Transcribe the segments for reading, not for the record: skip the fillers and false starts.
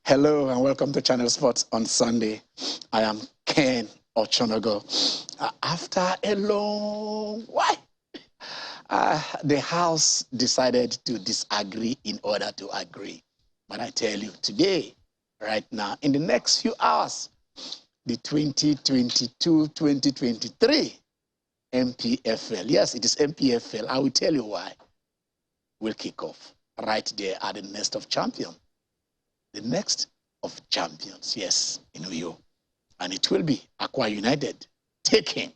Hello and welcome to Channel Sports on Sunday. I am Ken Ochonogo. After a long while, the House decided to disagree in order to agree. But I tell you, today, right now, in the next few hours, the 2022-2023 NPFL, yes, it is NPFL, I will tell you why, will kick off right there at the Nest of Champions. The next of champions, yes, in Uyo. And it will be Aqua United taking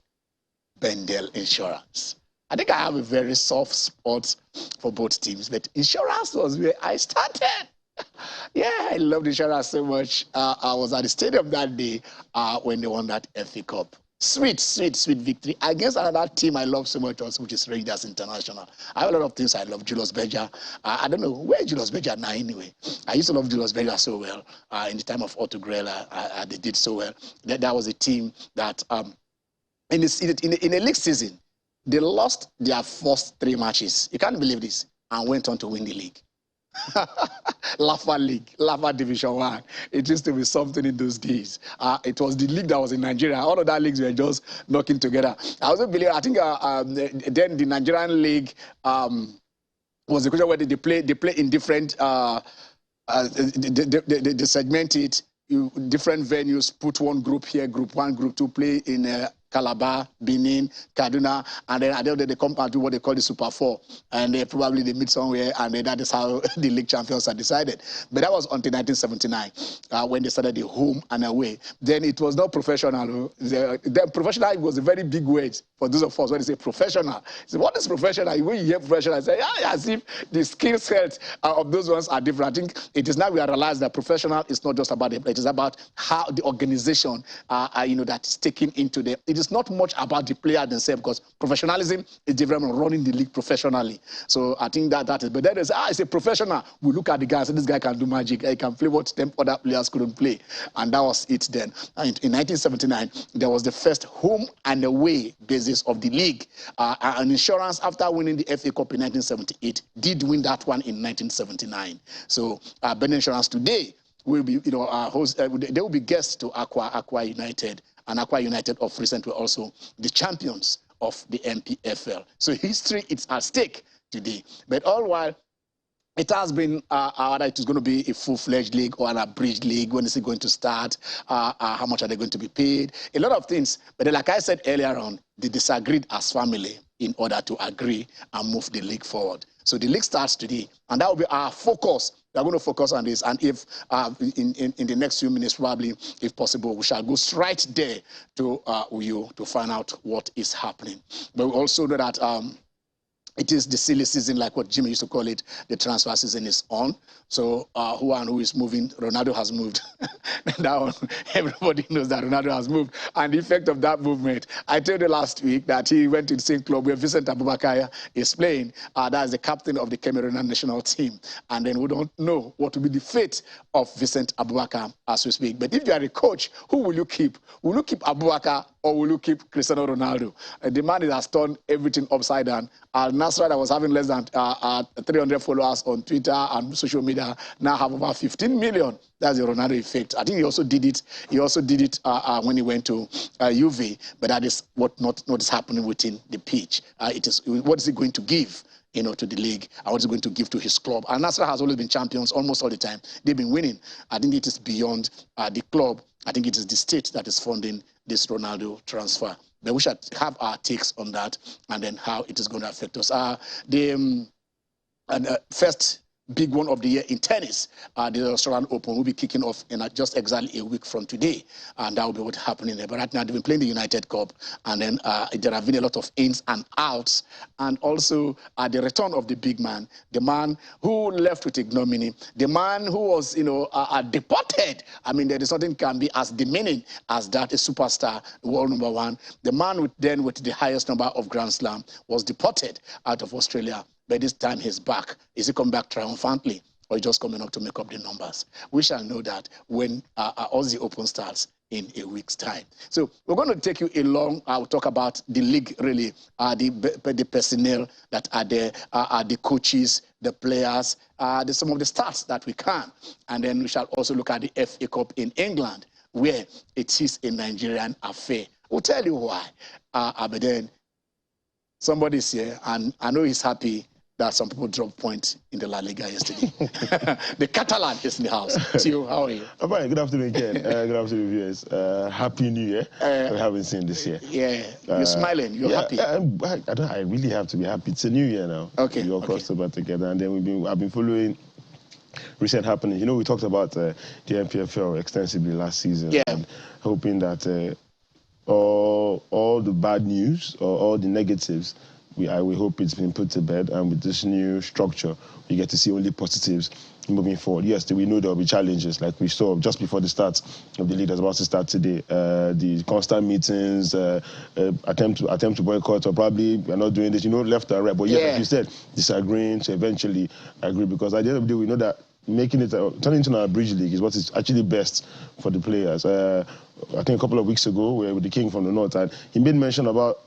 Bendel Insurance. I think I have a very soft spot for both teams, but insurance was where I started. Yeah, I loved insurance so much. I was at the stadium that day when they won that FA Cup. Sweet victory against another team I love so much also, which is Rangers International. I have a lot of things I love. Julius Berger. I don't know, where is Julius Berger now anyway? I used to love Julius Berger so well. In the time of Otto Grella, they did so well. That was a team that, in a league season, they lost their first 3 matches. You can't believe this. And went on to win the league. Lafa League, Lafa Division 1. It used to be something in those days. It was the league that was in Nigeria. All of that leagues were just knocking together. I also believe, I think then the Nigerian league was the question where they play in different, they segment it, different venues, put one group here, group 1, group 2, play in Calabar, Benin, Kaduna, and then at the end they come and do what they call the Super 4. And they probably meet somewhere, and then that is how the league champions are decided. But that was until 1979, when they started the home and away. Then it was not professional. Then professional was a very big word for those of us when they say professional. So what is professional? When you hear professional, I say, yeah, as if the skill set of those ones are different. I think it is now we realize that professional is not just about the play. It is about how the organization, that is taken into the. It is not much about the player themselves, because professionalism is different from running the league professionally. So I think that is. But then there's it's a professional. We look at the guy and say, this guy can do magic. He can play what them other players couldn't play, and that was it then. And in 1979, there was the first home and away basis of the league. And insurance, after winning the FA Cup in 1978, did win that one in 1979. So Ben Insurance today will be, they will be guests to Aqua United, and Aqua United of recent were also the champions of the NPFL. So history is at stake today. But all while it has been whether it is going to be a full-fledged league or an abridged league, when is it going to start, how much are they going to be paid, a lot of things. But then, like I said earlier on, they disagreed as family in order to agree and move the league forward. So the league starts today, and that will be our focus. We are going to focus on this, and if in the next few minutes, probably, if possible, we shall go straight there to Uyo to find out what is happening. But we also know that it is the silly season, like what Jimmy used to call it. The transfer season is on. So who is moving? Ronaldo has moved. That one, everybody knows that Ronaldo has moved. And the effect of that movement, I told you last week that he went to the same club where Vincent Abubakar is playing. That is the captain of the Cameroonian national team. And then we don't know what will be the fate of Vincent Abubakar as we speak. But if you are a coach, who will you keep? Will you keep Abubakar, or will you keep Cristiano Ronaldo? The man has turned everything upside down. Al Nasra, that was having less than 300 followers on Twitter and social media, now have over 15 million. That's the Ronaldo effect. I think he also did it. He also did it when he went to UV. But that is what is happening within the pitch. It is what is he going to give, to the league, and what is he going to give to his club? And Nasra has always been champions almost all the time. They've been winning. I think it is beyond the club. I think it is the state that is funding this Ronaldo transfer. But we should have our takes on that, and then how it is going to affect us. The first big one of the year in tennis, the Australian Open will be kicking off in just exactly a week from today, and that will be what's happening there. But right now, they've been playing the United Cup, and then there have been a lot of ins and outs, and also the return of the big man, the man who left with ignominy, the man who was, deported. I mean, there is nothing can be as demeaning as that. A superstar, world #1, the man with the highest number of Grand Slam was deported out of Australia. But this time he's back. Is he coming back triumphantly, or just coming up to make up the numbers? We shall know that when Aussie Open starts in a week's time. So we're going to take you along. I'll talk about the league, really, the personnel that are there, the coaches, the players, some of the stats that we can. And then we shall also look at the FA Cup in England, where it is a Nigerian affair. We'll tell you why. But then somebody's here, and I know he's happy that some people dropped points in the La Liga yesterday. The Catalan is in the house. Theo, how are you? I'm fine. Good afternoon, Ken. Good afternoon, viewers. Happy New Year. We haven't seen this year. Yeah, you're smiling. You're happy. I really have to be happy. It's a new year now. Okay. We all crossed over together, and then I've been following recent happenings. You know, we talked about the NPFL extensively last season, and hoping that all the bad news or all the negatives, we hope it's been put to bed, and with this new structure, we get to see only positives moving forward. Yes, we know there will be challenges, like we saw just before the start of the league that's about to start today. The constant meetings, attempt to boycott, or probably we're not doing this, left and right. But like you said, disagreeing to eventually agree, because at the end of the day, we know that turning into an Abridged league is what is actually best for the players. I think a couple of weeks ago, we were with the King from the North, and he made mention about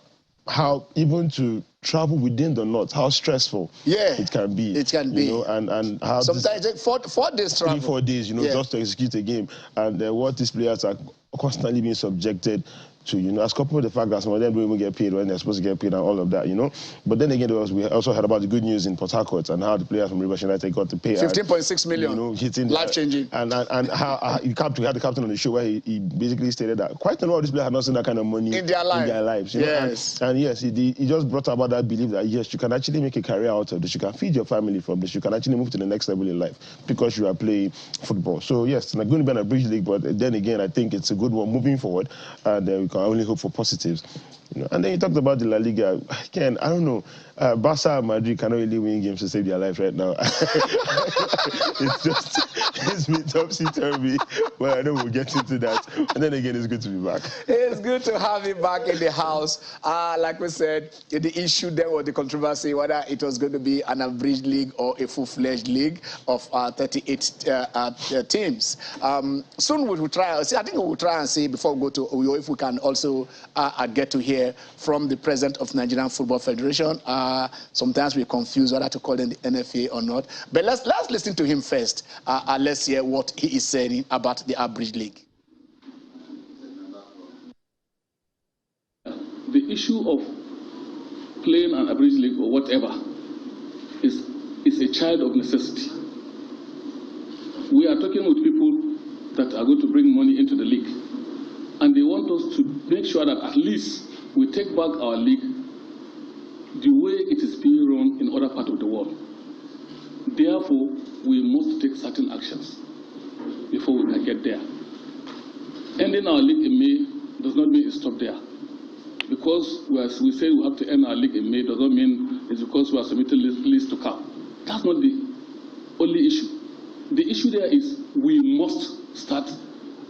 how even to travel within the North, how stressful it can be. It can be. And how sometimes it's 4 days travel. 3-4 days, just to execute a game. And what these players are constantly being subjected to, as coupled with the fact that some of them don't even get paid when they're supposed to get paid and all of that, But then again, we also heard about the good news in Port Harcourt and how the players from Rivers United got to pay 15.6 million, hitting life-changing. And how we had the captain on the show where he basically stated that quite a lot of these players have not seen that kind of money in their lives. Yes. And yes, he just brought about that belief that, yes, you can actually make a career out of this, you can feed your family from this, you can actually move to the next level in life because you are playing football. So yes, it's not going to be an Abridged league, but then again, I think it's a good one moving forward, and we can only hope for positives. And then you talked about the La Liga. Ken, I don't know. Barca and Madrid cannot really win games to save their life right now. It's been topsy-turvy, but I know we'll get into that. And then again, it's good to be back. It's good to have you back in the house. Like we said, the issue there was the controversy whether it was going to be an Abridged league or a full-fledged league of 38 teams. Soon we will try. I think we will try and see before we go to if we can also get to hear from the president of Nigerian Football Federation. Sometimes we confuse whether to call them the NFA or not. But let's listen to him first. Let's hear what he is saying about the Abridged league. The issue of playing an Abridged league or whatever is a child of necessity. We are talking with people that are going to bring money into the league, and they want us to make sure that at least we take back our league the way it is being run in other parts of the world. Therefore, we must take certain actions before we can get there. Ending our league in May does not mean it stopped there. Because we say we have to end our league in May does not mean it's because we are submitting lists to CAF. That's not the only issue. The issue there is we must start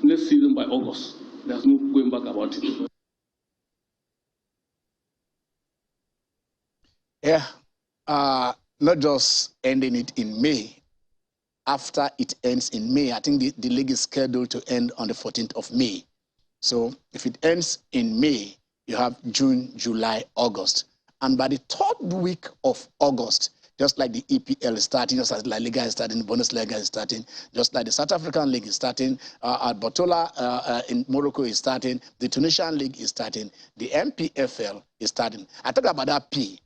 next season by August. There's no going back about it. Yeah, not just ending it in May. After it ends in May, I think the league is scheduled to end on the 14th of May. So if it ends in May, you have June, July, August. And by the 3rd week of August, just like the EPL is starting, just as La Liga is starting, the Bundesliga is starting, just like the South African League is starting, Botola in Morocco is starting, the Tunisian League is starting, the NPFL is starting. I talk about that P.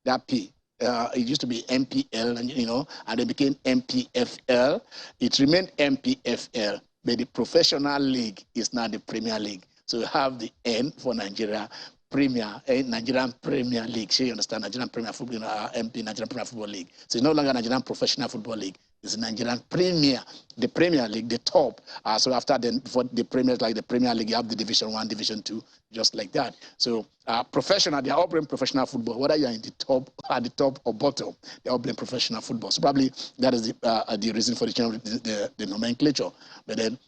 It used to be NPL, and it became NPFL. It remained NPFL, but the professional league is now the Premier League. So we have the N for Nigeria, Nigerian Premier League. So you understand, Nigerian Premier Football, Nigerian Premier Football League. So it's no longer Nigerian Professional Football League. It's Nigerian Premier, the Premier League, the top. So after then, for the Premier, like the Premier League, you have the Division 1, Division 2, just like that. So professional, they are all playing professional football. Whether you're in the top, at the top or bottom, they're all playing professional football. So probably that is the reason for the change of the nomenclature. But then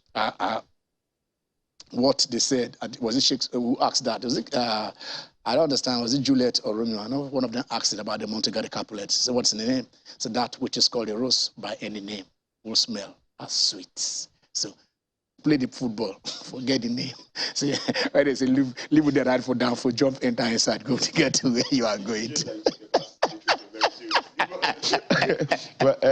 what they said, was it Shakespeare who asked that? Was it, I don't understand, was it Juliet or Romeo? I know one of them asked it about the Montegalle Capulets. So what's in the name? So that which is called a rose by any name will smell as sweet. So play the football, forget the name. So when they say live with the right foot down for jump, enter inside, go to get to where you are going to. But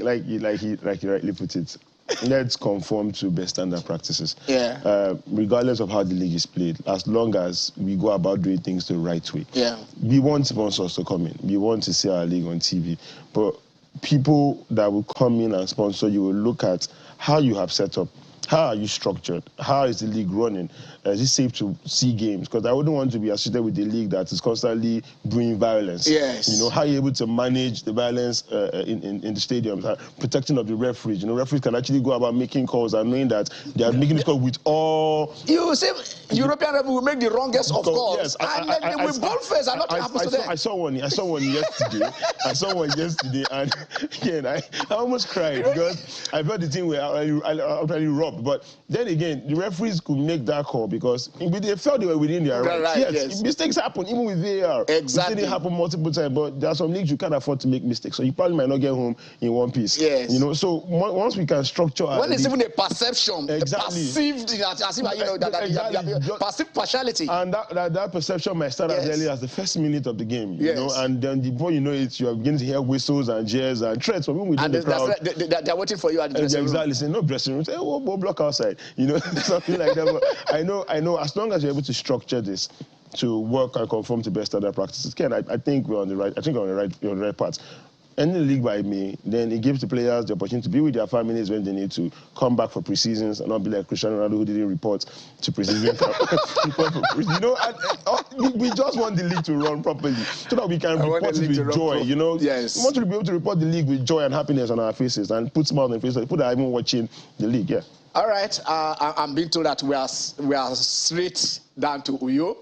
like you rightly put it, let's conform to best standard practices. Yeah. Regardless of how the league is played, as long as we go about doing things the right way. Yeah. We want sponsors to come in. We want to see our league on TV. But people that will come in and sponsor, you will look at how you have set up. How are you structured? How is the league running? Is it safe to see games? Because I wouldn't want to be associated with a league that is constantly doing violence. Yes. You know, how are you able to manage the violence in the stadiums? Protecting of the referees. You know, referees can actually go about making calls and knowing that they are making this call with all... You say European referees will make the wrongest of calls. Yes, and then they will boldface and nothing happens to them. I saw one yesterday. And again, I almost cried because I felt the thing where I robbed. But then again, the referees could make that call because they felt they were within their rights. Right, yes, mistakes happen, even with VAR. Exactly. It happen multiple times, but there are some leagues you can't afford to make mistakes, so you probably might not get home in one piece. Yes. You know, so once we can structure when it's even a perception, exactly. Perceived, as if, you know, that perceived partiality. And that perception might start as early as the first minute of the game, you know, and then before you know it, you are beginning to hear whistles and jeers and threats from within the crowd. They're waiting for you at the dressing room. Exactly, saying no dressing room, say, oh, we'll block outside, you know, something like that. But I know, as long as you're able to structure this to work and conform to best standard practices, Ken, I think we're on the right. I think we're on the right path. Ending the league by May, then it gives the players the opportunity to be with their families when they need to come back for pre-seasons and not be like Cristiano Ronaldo who didn't report to pre-season. You know, we just want the league to run properly so that we can report it with joy, you know. Yes. We want to be able to report the league with joy and happiness on our faces and put smiles on their faces. People that are even watching the league, yeah. All right, I'm being told that we are straight down to Uyo.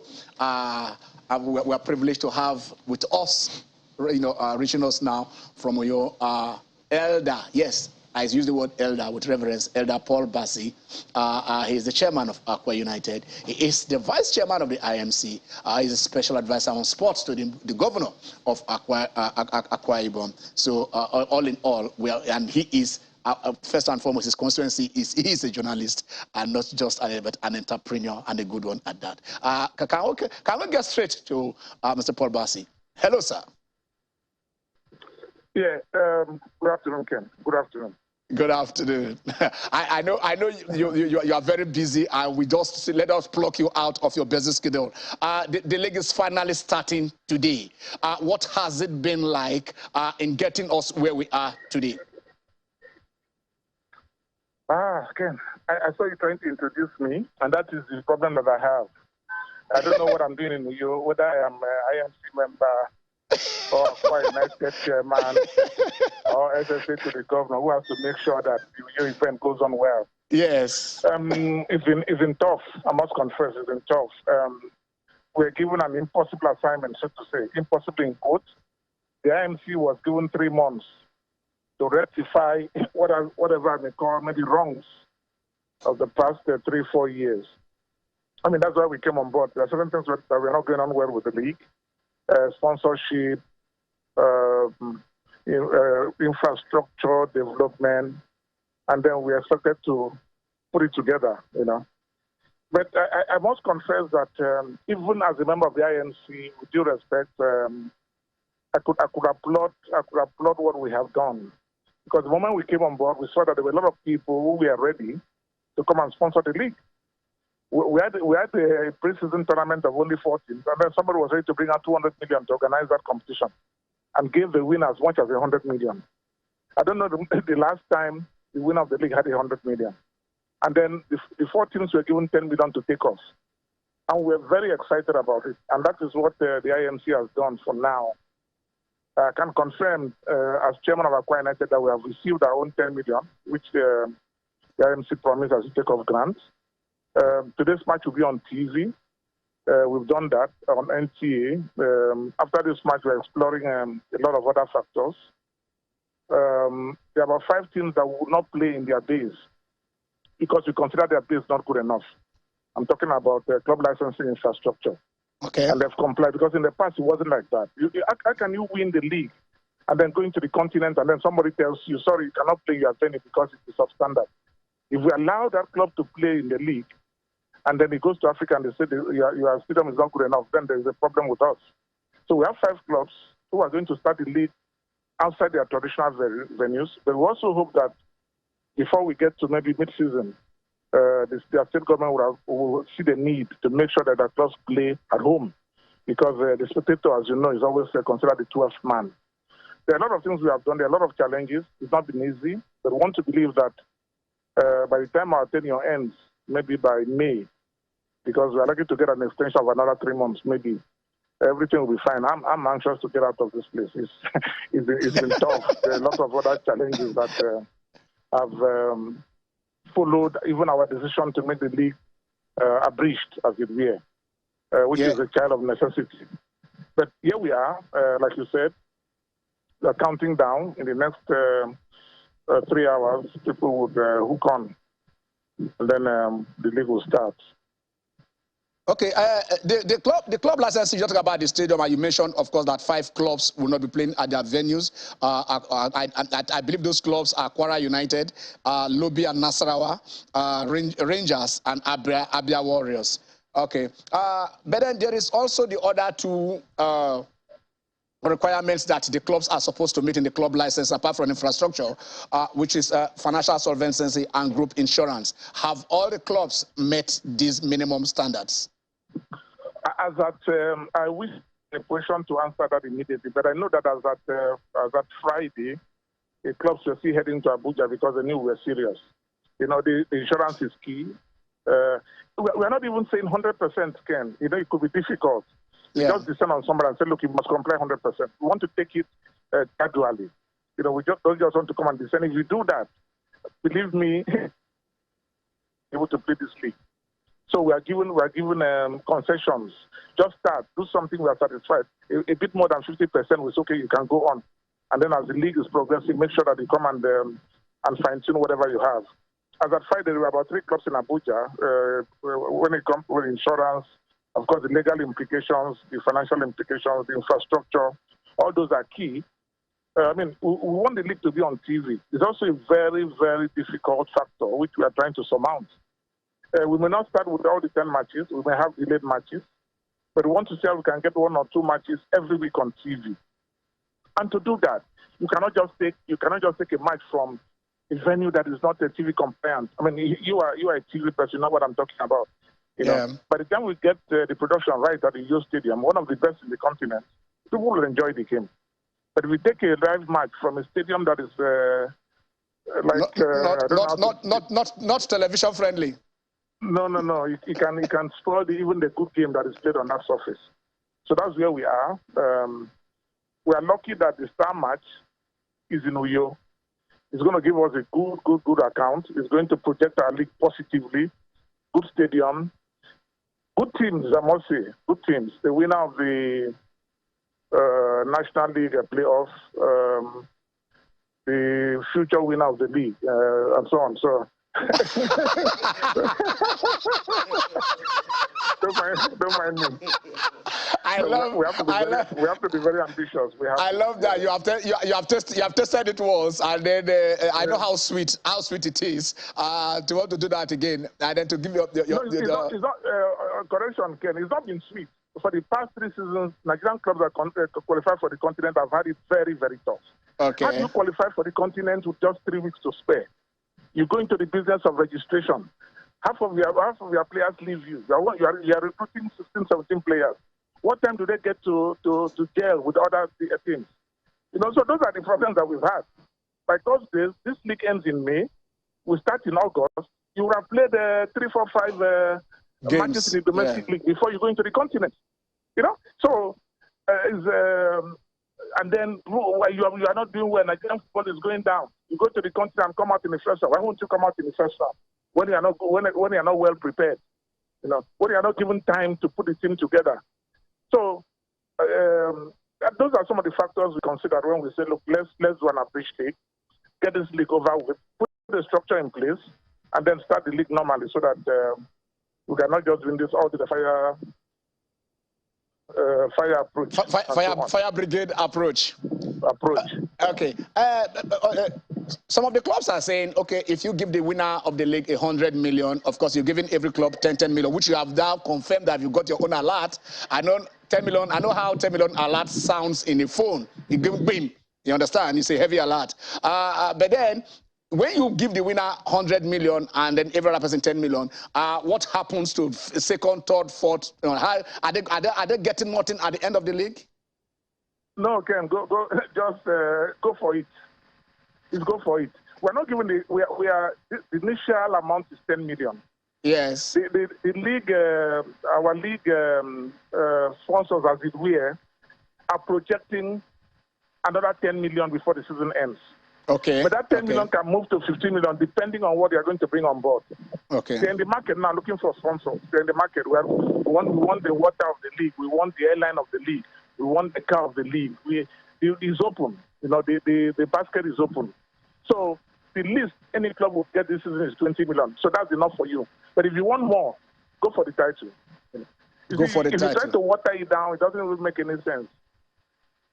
We're privileged to have with us, you know, reaching us now from Uyo, Elder. Yes, I use the word elder with reverence. Elder Paul Bassey. He's the chairman of Akwa United. He is the vice chairman of the IMC. He's a special advisor on sports to the governor of Akwa Ibom. So all in all, and he is. First and foremost, his constituency he is a journalist and not just an entrepreneur, and a good one at that. Can we get straight to Mr. Paul Bassey? Hello, sir. Yeah. Good afternoon, Ken. Good afternoon. Good afternoon. I know you are very busy, and we just let us pluck you out of your busy schedule. The league is finally starting today. What has it been like in getting us where we are today? Ken, I saw you trying to introduce me, and that is the problem that I have. I don't know what I'm doing in you, whether I am an IMC member or quite United chairman or SSA to the governor, who has to make sure that your event goes on well. Yes. It's been tough, I must confess, it's been tough. We're given an impossible assignment, so to say, impossible in quotes. The IMC was given 3 months to rectify whatever I may call maybe wrongs of the past 3-4 years. I mean, that's why we came on board. There are certain things that we're not going on well with the league. Sponsorship, infrastructure development, and then we expected to put it together, you know. But I must confess that even as a member of the IMC, with due respect, I could applaud what we have done. Because the moment we came on board, we saw that there were a lot of people who were ready to come and sponsor the league. We had a pre-season tournament of only 4 teams, and then somebody was ready to bring out 200 million to organize that competition and give the winner as much as 100 million. I don't know the last time the winner of the league had 100 million. And then the 4 teams were given 10 million to take off. And we're very excited about it. And that is what the IMC has done for now. I can confirm as chairman of Akwa United that we have received our own 10 million, which the IMC promised as a take-off grant. Today's match will be on TV. We've done that on NTA. After this match, we're exploring a lot of other factors. There are about 5 teams that will not play in their days because we consider their base not good enough. I'm talking about club licensing infrastructure. Okay. And they've complied, because in the past it wasn't like that. How can you win the league and then go into the continent and then somebody tells you, sorry, you cannot play your venue because it's substandard? If we allow that club to play in the league and then it goes to Africa and they say your stadium is not good enough, then there's a problem with us. So we have 5 clubs who are going to start the league outside their traditional venues. But we also hope that before we get to maybe mid-season, the state government will see the need to make sure that the clubs play at home, because the spectator, as you know, is always considered the 12th man. There are a lot of things we have done. There are a lot of challenges. It's not been easy, but we want to believe that by the time our tenure ends, maybe by May, because we are likely to get an extension of another 3 months, maybe everything will be fine. I'm anxious to get out of this place. It's been tough. There are a lot of other challenges that have followed even our decision to make the league abridged, as it were, which is a child of necessity. But here we are, like you said, we are counting down. In the next 3 hours, people would hook on, and then the league will start. Okay, the club license, you talk about the stadium, and you mentioned, of course, that 5 clubs will not be playing at their venues. I believe those clubs are Kwara United, Lobi and Nasarawa, Rangers, and Abia Warriors. Okay, but then there is also the other 2 requirements that the clubs are supposed to meet in the club license, apart from infrastructure, which is financial solvency and group insurance. Have all the clubs met these minimum standards? As that, I wish a question to answer that immediately, but I know that as that Friday, the clubs were still heading to Abuja because they knew we were serious. You know, the insurance is key. We're not even saying 100%, Ken. You know, it could be difficult. You just descend on somebody and say, look, you must comply 100%. We want to take it gradually. You know, we don't just want to come and descend. If you do that, believe me, able to play this league. So we are given concessions. Just start, do something we are satisfied. A bit more than 50% was okay, you can go on. And then as the league is progressing, make sure that you come and fine-tune whatever you have. As at Friday, there were about 3 clubs in Abuja. When it comes to insurance, of course, the legal implications, the financial implications, the infrastructure, all those are key. I mean, we want the league to be on TV. It's also a very, very difficult factor, which we are trying to surmount. We may not start with all the 10 matches. We may have delayed matches. But we want to see how we can get 1 or 2 matches every week on TV. And to do that, you cannot just take a match from a venue that is not a TV compliant. I mean, you are a TV person, you know what I'm talking about. You know, by the time we get the production right at the Yo Stadium, one of the best in the continent, people will enjoy the game. But if we take a live match from a stadium that is not television friendly. No. It can spoil even the good game that is played on that surface. So that's where we are. We are lucky that the star match is in Uyo. It's going to give us a good account. It's going to project our league positively. Good stadium. Good teams, I must say. Good teams. The winner of the National League playoff, the future winner of the league, and so on. So don't mind me. We have to be very ambitious. I love that you have tested it once, and then I know how sweet it is to want to do that again, and then to give you it's not correction, Ken. It's not been sweet. For the past 3 seasons, Nigerian clubs that qualified for the continent have had it very, very tough. Okay. How do you qualify for the continent with just 3 weeks to spare? You go into the business of registration. Half of your players leave you. You are recruiting 16, 17 players. What time do they get to gel with other teams? You know, so those are the problems that we've had. By God's grace, this league ends in May. We start in August. You would have played 3, 4, 5 matches in the domestic league before you go into the continent. You know, so and then you are not doing well. Nigerian football is going down. You go to the continent and come out in the first round. Why won't you come out in the first round when you are not well prepared? You know, when you are not given time to put the team together. So those are some of the factors we consider when we say, look, let's do an abridged league, get this league over with, put the structure in place, and then start the league normally so that we are not just doing this all to the fire approach. Fire brigade approach. Okay. Some of the clubs are saying, okay, if you give the winner of the league 100 million, of course, you're giving every club 10 million, which you have now confirmed that you got your own alert. I know 10 million. I know how 10 million alert sounds in the phone. You give bim. You understand? It's a heavy alert. But then, when you give the winner 100 million and then every other person 10 million, what happens to second, third, fourth? How, are they getting nothing at the end of the league? No, Ken, just go for it. Just go for it. We're not giving the initial amount is 10 million. Yes. The league, our league sponsors, as it were, are projecting another 10 million before the season ends. Okay. But that 10 million can move to 15 million depending on what they are going to bring on board. Okay. They're in the market now looking for sponsors. They're in the market where we want the water of the league. We want the airline of the league. We want the car of the league. It's open. You know, the basket is open. So the least any club will get this season is 20 million. So that's enough for you. But if you want more, go for the title. If you try to water it down, it doesn't really make any sense.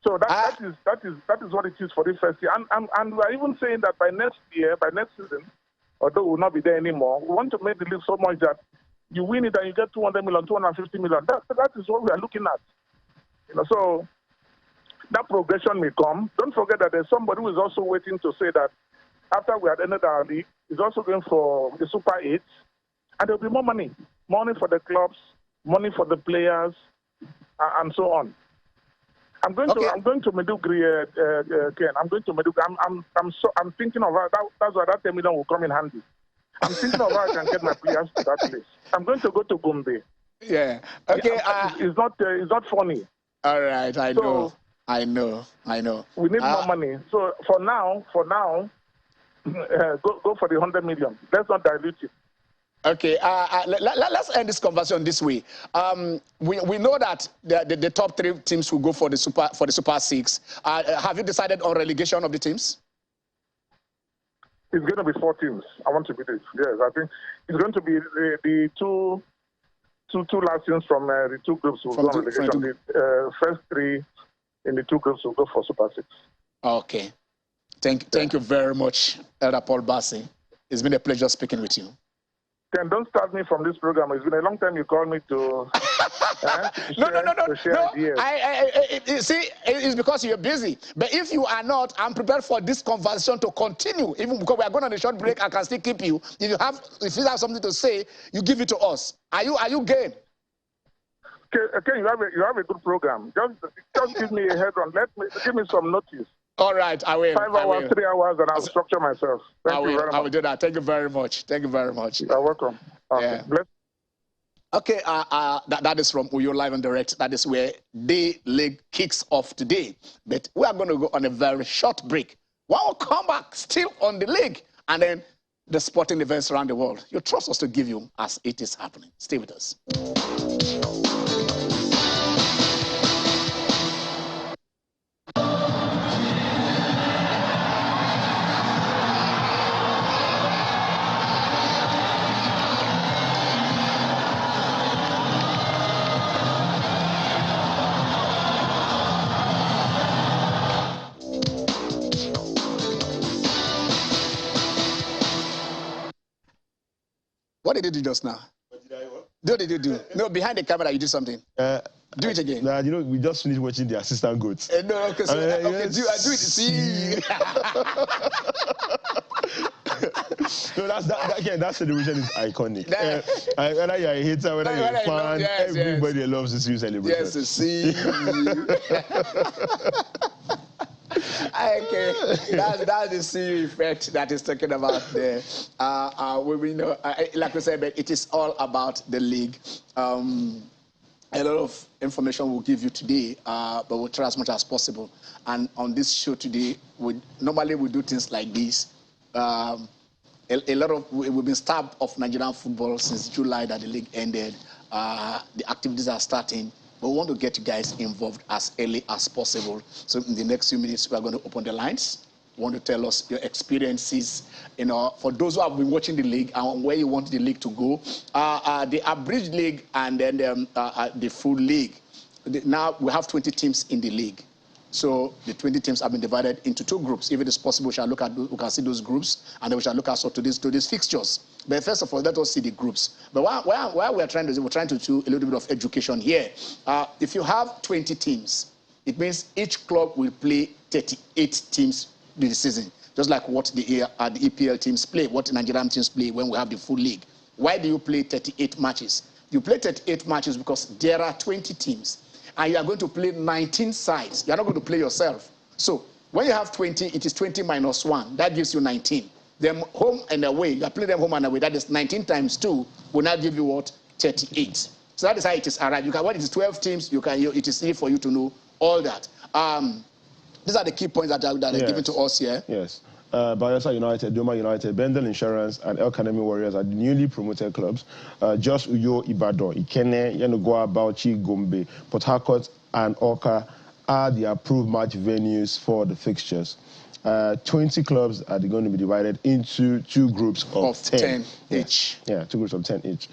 So that is what it is for this first year. And we're even saying that by next season, although we'll not be there anymore, we want to make the league so much that you win it and you get 200 million, 250 million. That is what we are looking at. You know, so that progression may come. Don't forget that there's somebody who is also waiting to say that after we had ended our league, he's also going for the Super 8, and there'll be more money for the clubs, money for the players, and so on. I'm going to Maiduguri, Ken. I'm going to Maiduguri. I'm thinking of that's why that 10 million will come in handy. I'm thinking of how I can get my players to that place. I'm going to go to Gombe. Yeah. Okay. It's not funny. All right. I know. We need more money. So for now, go for the 100 million. Let's not dilute it. Okay, let's end this conversation this way. We know that the top 3 teams will go for the Super 6. Have you decided on relegation of the teams? It's going to be 4 teams. I want to be this. Yes, I think it's going to be the two last teams from the 2 groups will go on relegation. The first 3 in the 2 groups will go for Super 6. Okay, thank you very much, Elder Paul Bassey. It's been a pleasure speaking with you. Ken, don't start me from this program. It's been a long time you called me to share ideas. See, it's because you're busy. But if you are not, I'm prepared for this conversation to continue. Even because we are going on a short break, I can still keep you. If you have something to say, you give it to us. Are you game? Okay, you have a good program. Just give me a head on. Give me some notice. All right, I will. 5 hours, 3 hours, and I'll structure myself. Thank you very much. I will do that. Thank you very much. Thank you very much. You're welcome. Okay. Yeah. Okay, that is from Uyo Live and Direct. That is where the league kicks off today. But we are going to go on a very short break. We'll come back still on the league and then the sporting events around the world. You trust us to give you as it is happening. Stay with us. What did you do just now? What did I what? What did you do? No, behind the camera you did something. Do it again. Nah, you know, we just finished watching the assistant goats. No, okay, so, yes. do it. See. No, that celebration is iconic. Whether you're a hater, whether you're a fan, everybody loves this new celebration. Yes, see. Okay, that's the CEO effect that is talking about there. We know, like we said, but it is all about the league. A lot of information we'll give you today, but we'll try as much as possible. And on this show today, normally we do things like this. We've been starved of Nigerian football since July that the league ended. The activities are starting. But we want to get you guys involved as early as possible. So in the next few minutes, we are going to open the lines. You want to tell us your experiences, for those who have been watching the league and where you want the league to go. The Abridged league and then the full league. Now we have 20 teams in the league. So the 20 teams have been divided into 2 groups. If it is possible, we can see those groups, and then we shall look also to these fixtures. But first of all, let us see the groups. But while we're trying to do a little bit of education here. If you have 20 teams, it means each club will play 38 teams this season, just like what the EPL teams play, what Nigerian teams play when we have the full league. Why do you play 38 matches? You play 38 matches because there are 20 teams, and you are going to play 19 sides. You are not going to play yourself. So when you have 20, it is 20 minus 1. That gives you 19. Then home and away, you are playing them home and away. That is 19 times 2 will now give you what? 38. So that is how it is arrived. You can, when it is 12 teams, it is easy for you to know all that. These are the key points that are given to us here. Yes. Bayelsa United, Doma United, Bendel Insurance, and El Kanemi Warriors are the newly promoted clubs. Just Uyo, Ibadan, Ikene, Yenagoa, Bauchi, Gombe, Port Harcourt, and Oka are the approved match venues for the fixtures. 20 clubs are going to be divided into 2 groups of 10 each. Yeah, 2 groups of 10 each.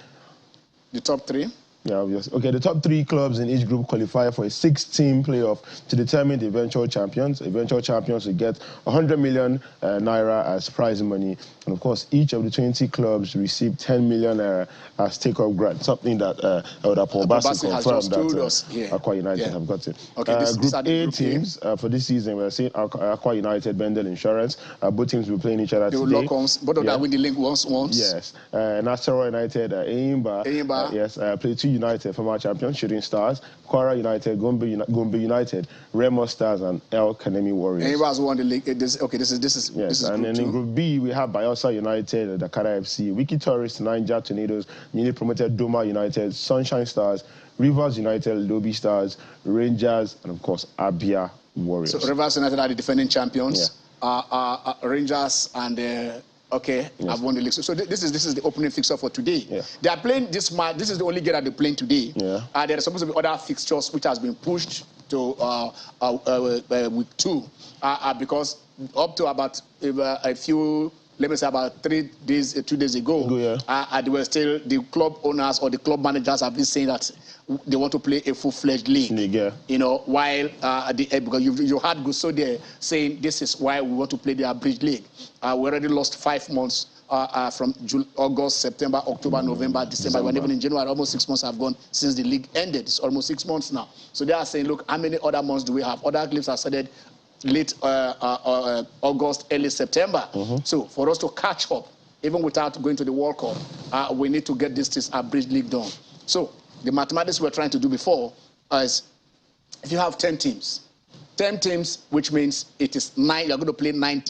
The top 3? Yeah, obviously. Okay, the top 3 clubs in each group qualify for a 6-team playoff to determine the eventual champions. Eventual champions will get 100 million naira as prize money. And of course, each of the 20 clubs receive 10 million naira as take-up grant, something that Bassey confirmed that Aqua United have got it. Okay, group A teams for this season, we're seeing Aqua United, Bendel Insurance. Both teams will be playing each other today. Both of them win the league once. Yes. Nasarawa United, Enyimba. Yes, play 2 United, former champions, Shooting Stars, Kwara United, Gombe United, Remo Stars, and El Kanemi Warriors. Anyone has won the league. This is yes, and then in Group B we have Bayelsa United, Dakar FC, Wiki Tourists, Niger Tornadoes, newly promoted Doma United, Sunshine Stars, Rivers United, Lobi Stars, Rangers, and of course Abia Warriors. So Rivers United are the defending champions. Yeah. Rangers and. Okay, yes. I've won the league. So this is the opening fixture for today. Yeah. They are playing this match. This is the only game that they're playing today. Yeah. There are supposed to be other fixtures which has been pushed to week 2 because up to about a few, let me say about 2 days ago, they were still, the club owners or the club managers have been saying that they want to play a full-fledged league. You know, while because you had Gusso there saying this is why we want to play the Abridged league. We already lost 5 months from August, September, October, November, December. We're even in January. Almost 6 months have gone since the league ended. It's almost 6 months now. So they are saying, look, how many other months do we have? Other leagues are started late August, early September. So for us to catch up, even without going to the World Cup, we need to get this Abridged league done. So the mathematics we're trying to do before is if you have 10 teams, which means it is 9, you're going to play 9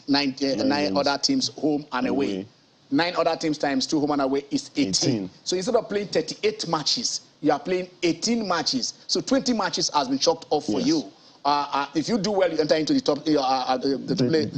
other teams home and away. 9 other teams times 2 home and away is 18. So instead of playing 38 matches, you are playing 18 matches. So 20 matches has been chalked off for you. If you do well, you enter into the top,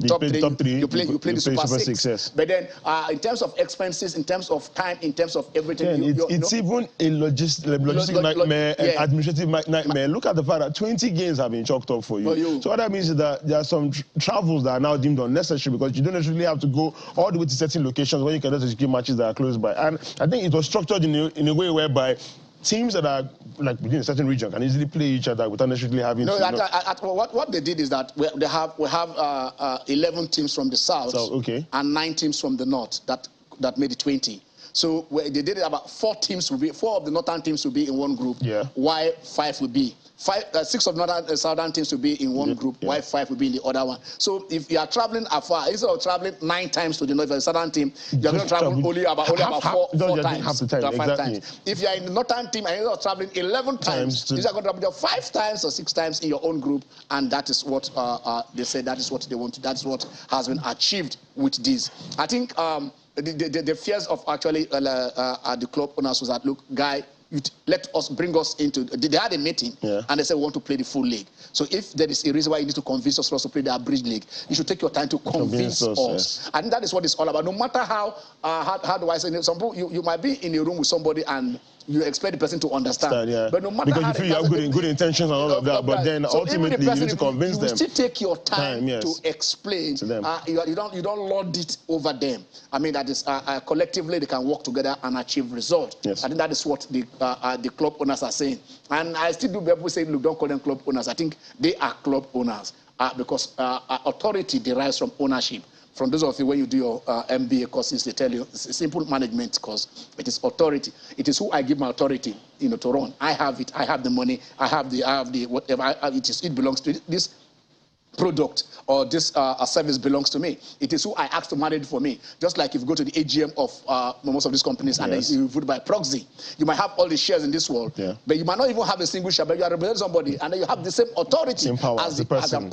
top three. You play the Super Six. Yes. But then, in terms of expenses, in terms of time, in terms of everything, it's even a logistic nightmare, and administrative nightmare. Look at the fact that 20 games have been chalked off for you. So what that means is that there are some travels that are now deemed unnecessary because you don't necessarily have to go all the way to certain locations when you can just execute matches that are close by. And I think it was structured in a way whereby teams that are like within a certain region can easily play each other without necessarily having what they did is that we have 11 teams from the south and 9 teams from the north that made it 20. So they did it about 4 teams will be 4 of the northern teams will be in one group. While 5 will be 6 of northern southern teams will be in one group. While 5 will be in the other one. So if you are traveling afar, instead of traveling 9 times to the north, the southern team, you're going to travel only about 4 times. Half the time. 5 times. If you are in the northern team and you're traveling 11 times, you're going to travel 5 times or 6 times in your own group, and that is what they say. That is what they want. That's what has been achieved with this. I think. The fears of actually the club owners was that, look, guy, bring us into. They had a meeting and they said we want to play the full league. So if there is a reason why you need to convince us for us to play the Abridged league, you should take your time to convince us. I think that is what it's all about. No matter how do I say it? Some people, you might be in a room with somebody and you expect the person to understand. But no matter because you feel you have good intentions and all of that, but then so ultimately you need to convince them. You still take your time to explain to them. You don't lord it over them. I mean that is collectively they can work together and achieve results. I think that is what the club owners are saying. And I still do people say, look, don't call them club owners. I think they are club owners because authority derives from ownership. From those of you, when you do your MBA courses, they tell you it's a simple management course. It is authority. It is who I give my authority, to run. I have it. I have the money. I have the whatever. It belongs to this. product or this service belongs to me. It is who I ask to manage for me. Just like if you go to the AGM of most of these companies and then you vote by proxy, you might have all the shares in this world, but you might not even have a single share, but you are representing somebody and then you have the same authority as the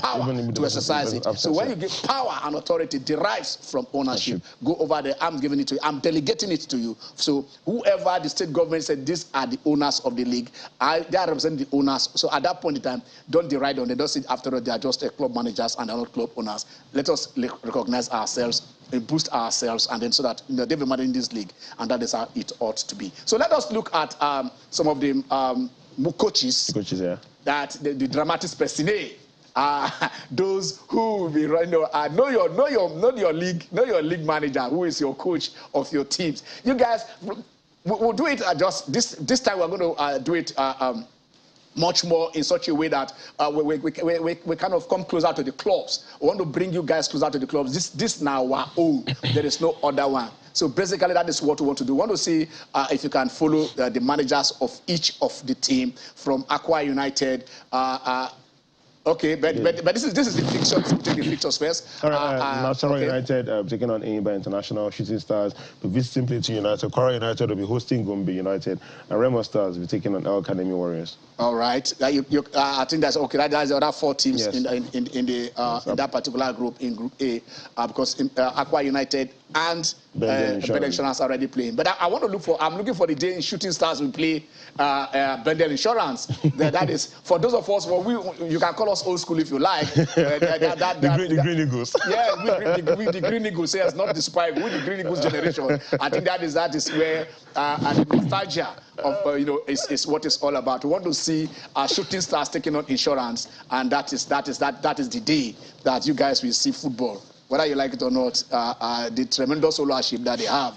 power to exercise it. So when you give power and authority derives from ownership, go over there, I'm giving it to you, I'm delegating it to you. So whoever the state government said these are the owners of the league, they are representing the owners. So at that point in time, don't deride on them, don't say after all they are just a club managers and are not club owners. Let us recognize ourselves and boost ourselves, and then so that they've been managing this league, and that is how it ought to be. So let us look at some of the coaches that the dramatis personae. Those who will be know your league manager, who is your coach of your teams. You guys, we'll do it just this time. We're going to do it much more in such a way that we kind of come closer to the clubs. We want to bring you guys closer to the clubs. This now our own. There is no other one. So basically, that is what we want to do. We want to see if you can follow the managers of each of the team from Aqua United. Okay, but this is the fixtures. We'll take the fixtures first. All right, National United taking on Enyimba International, Shooting Stars will be visiting Plateau United. Kora United will be hosting Gombe United, and Remo Stars will be taking on El Academy Warriors. All right, I think that's okay. That's the other 4 teams in that particular group, in Group A, because Aqua United and Bendel Insurance are already playing. But I want to look for. I'm looking for the day in Shooting Stars will play Bendel Insurance. That is for those of us. Well, you can call us old school if you like. The Green Eagles. Yeah, with the Green Eagles. Yes, not the Spike. With the Green Eagles generation, I think that is where the nostalgia of is what it's all about. We want to see Shooting Stars taking on Insurance, and that is the day that you guys will see football. Whether you like it or not, the tremendous ownership that they have,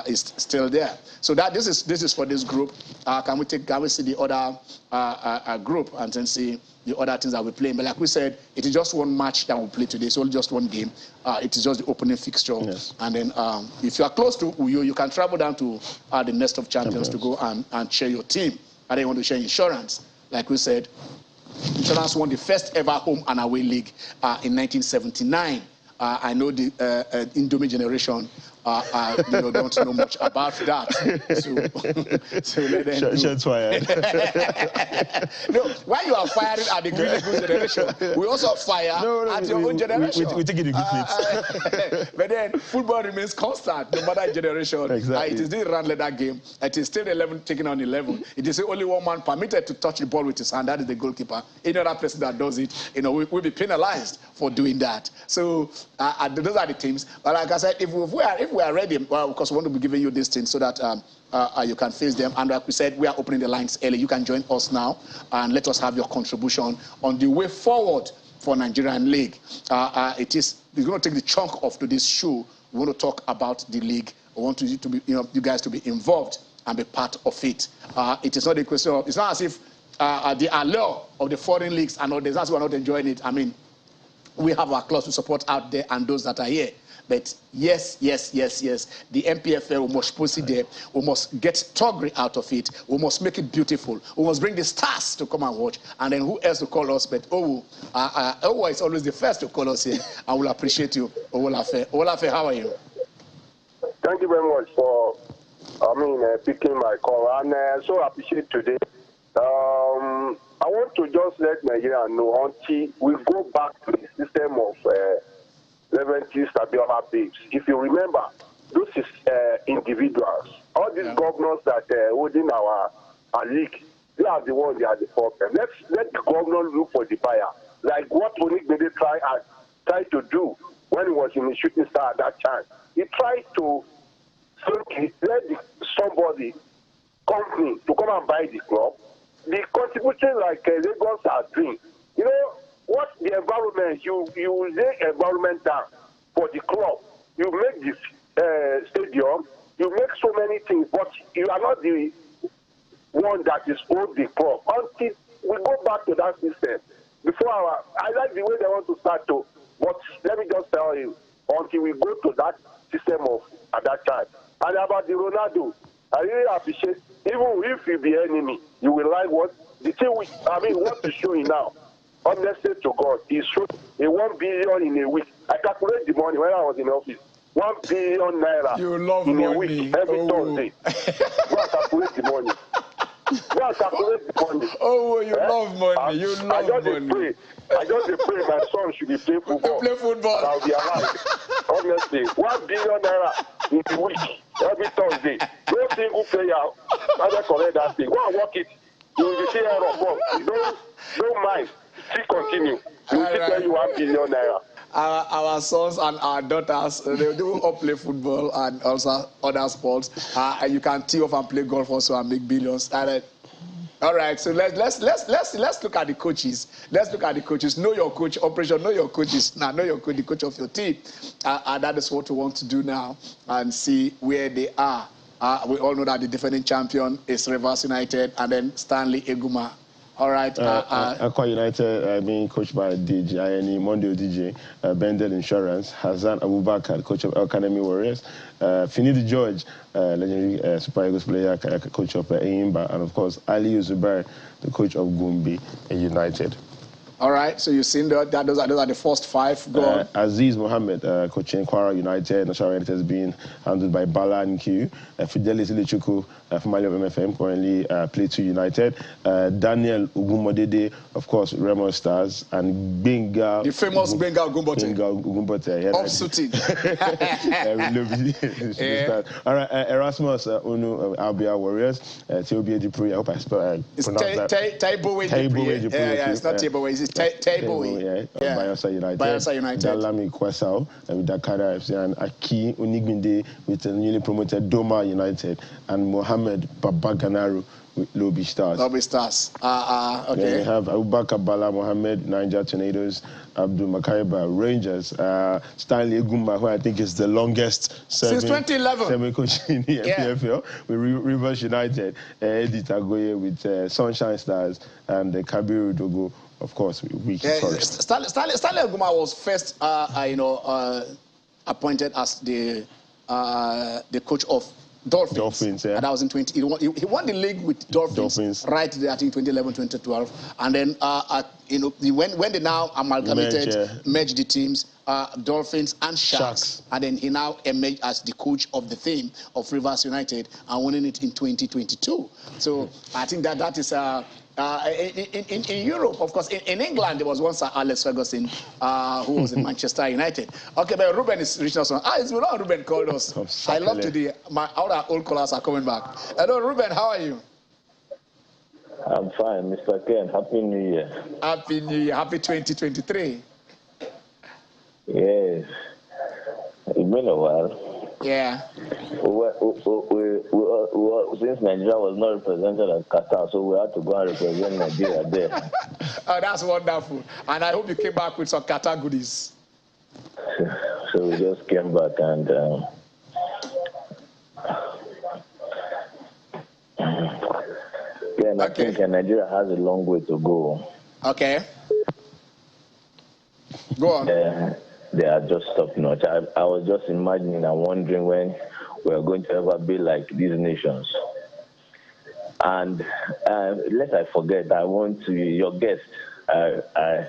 is still there. So this is for this group. Can we see the other group and then see the other things that we're playing? But like we said, it is just one match that we play today. It's only just one game. It is just the opening fixture. Yes. And then if you are close to Uyo, you can travel down to the Nest of Champions to go and share your team. And then you want to share Insurance. Like we said, Insurance won the first ever home and away league in 1979. I know the Indomie generation don't know much about that. So let them Shots fired. No, why you are firing at the Green Eagles generation, we also fire at your own generation. We take it in good But then football remains constant, no matter generation. Exactly. It is the run leather game. It is still 11 taking on 11. It is only one man permitted to touch the ball with his hand. That is the goalkeeper. Any other person that does it, will be penalized for doing that. So those are the teams. But like I said, if we are ready, well, because we want to be giving you these things so that you can face them. And like we said, we are opening the lines early. You can join us now and let us have your contribution on the way forward for Nigerian League. We're going to take the chunk of today's show. We want to talk about the league. We want you to be, you guys to be involved and be part of it. It is not a question of, it's not as if the allure of the foreign leagues and all this, that's why we're not enjoying it. I mean, we have our clubs to support out there and those that are here. But yes, the NPFL, we must proceed there. We must get Togri out of it. We must make it beautiful. We must bring the stars to come and watch. And then who else to call us? But Owo is always the first to call us here. I will appreciate you, Owolafe. Owolafe, how are you? Thank you very much for, picking my call. And so appreciate today. I want to just let Nigeria know until we go back to the system of Leventis Abiola babes. If you remember, those is individuals. All these governors that holding our league, they are the ones, they are the problem. Let the governor look for the buyer. Like what Monique Bede tried to do when he was in the Shooting Star at that time. He tried to let somebody, company, to come and buy the club. The contribution like Lagos are doing, what the environment, you lay environment down for the club. You make this stadium, you make so many things, but you are not the one that is own the club. Until we go back to that system, I like the way they want to start to, but let me just tell you, until we go to that system of at that time. And about the Ronaldo, I really appreciate, even if you be enemy, you will like what the thing what is showing now. honestly to God, he showed a 1 billion in a week. I calculate the money when I was in office. 1 billion naira in a week every Thursday. Go and calculate the money. Go and calculate the money. Oh, you love money. You love money. I just pray my son should be playing football. Play football. And I'll be alive. Honestly, 1 billion naira in a week every Thursday. No single player can collect that thing. Go and work it. You will be seeing error. Don't mind. Still continue. You will still tell you 1 billion naira. Our sons and our daughters, they do all play football and also other sports. And you can tee off and play golf also and make billions. All right, so let's look at the coaches. Let's look at the coaches. Know your coach, operation. Know your coaches. Now, know your coach, the coach of your team, and that is what we want to do now and see where they are. We all know that the defending champion is Rivers United, and then Stanley Eguma. All right. Aqua United being coached by DJ Iheanacho, Mondio DJ, Bendel Insurance, Hassan Abubakar, coach of Academy Warriors, Finidi George, legendary Super Eagles player, coach of Eimba, and of course Ali Zubair, the coach of Gumbi United. All right, so you've seen that those are the first five. Go on. Aziz Mohammed, coaching Kwara United, National United has been handled by Bala Nkiu. Fidelis Ilichuku, formerly of MFM, currently Plateau United. Daniel Ugumodede, of course, Remo Stars, and Benga. The famous Benga Ugumbote. Off shooting. All right, Erasmus Unu, Albia Warriors, Teobia Dupri, I hope I pronounced that. Taibowe Dupri. Yeah, it's not Taibowe. It's Taibowe. Yeah. Bayelsa United. Bayelsa United. Dalami Kwesao with Dakar FC, and Aki Unigbinde with the newly promoted Doma United, and Mohammed Babaganaru with Lobby Stars. Lobby Stars. Okay. Then we have Abubakar Bala Mohammed, Niger Tornadoes, Abdul Makaiba Rangers, Stanley Eguma, who I think is the longest since 2011 coach in the NPFL, with Rivers United, Eddie Tagoye with Sunshine Stars, and Kabiru Dogo, of course, with Forest. Stanley Eguma was first, appointed as the coach of Dolphins, yeah. And that was in 20. He won the league with Dolphins. Right there, I think 2011, 2012, and then when they now amalgamated, merged the teams, Dolphins and Sharks, and then he now emerged as the coach of the team of Rivers United and winning it in 2022. So I think that is. In Europe, of course, in England, there was one Sir Alex Ferguson who was in Manchester United. Okay, but Ruben is reaching us on. It's not Ruben called us. I love today. All our old callers are coming back. Hello, Ruben, how are you? I'm fine, Mr. Ken. Happy New Year. Happy New Year. Happy 2023. Yes. It's been a while. Yeah. Since Nigeria was not represented at Qatar, so we had to go and represent Nigeria there. Oh, that's wonderful. And I hope you came back with some Qatar goodies. So we just came back and I think Nigeria has a long way to go. Okay. Go on. They are just top notch. I was just imagining and wondering when we are going to ever be like these nations. And lest I forget, I want to your guest. I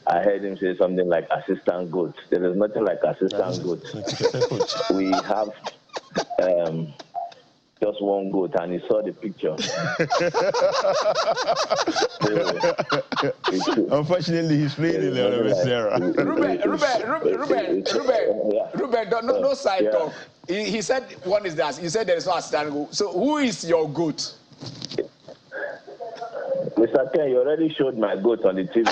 heard him say something like assistant goat. There is nothing like assistant goat. We have just one goat, and he saw the picture. Unfortunately, he's playing in the Sarah. Ruben, no side talk. He said one is that. He said there is no assistant goat. So who is your goat? Mr. Ken, you already showed my goat on the TV.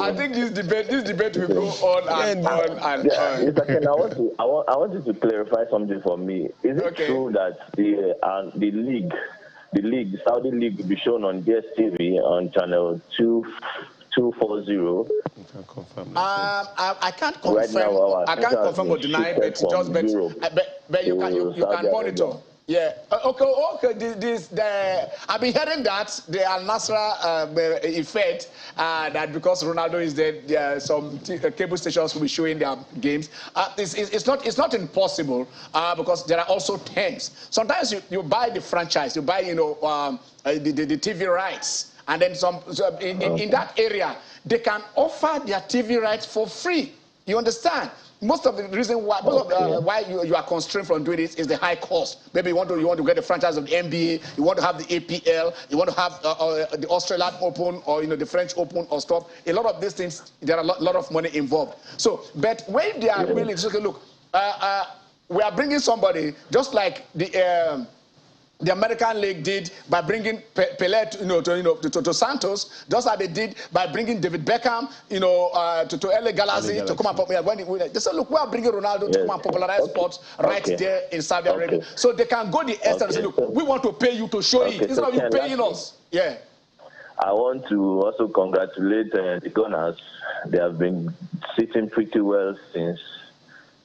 I think this debate will go on and on and on. Mr. Ken, I want you to clarify something for me. Is it true that the Saudi League will be shown on DSTV on channel 240? I can't confirm. Right now, I can't confirm or deny, but you can monitor. Yeah. Okay. I've been hearing that the Al Nassr effect that because Ronaldo is there, some cable stations will be showing their games. It's not impossible because there are also terms. Sometimes you buy the franchise, you buy the TV rights, and then in that area they can offer their TV rights for free. You understand? Most of the reason why, why you are constrained from doing it is the high cost. Maybe you want to get the franchise of the NBA, you want to have the APL, you want to have the Australian Open or the French Open or stuff. A lot of these things, there are a lot of money involved. So, but when they are really look, we are bringing somebody just like the American League did by bringing Pelé to Santos, just like they did by bringing David Beckham, to LA Galaxy to come and popularize. They said, look, we are bringing Ronaldo to come and popularize sports right there in Saudi Arabia. So they can go the extent and say, look, we want to pay you to show it. Instead of you paying us. Yeah. I want to also congratulate the Gunners. They have been sitting pretty well since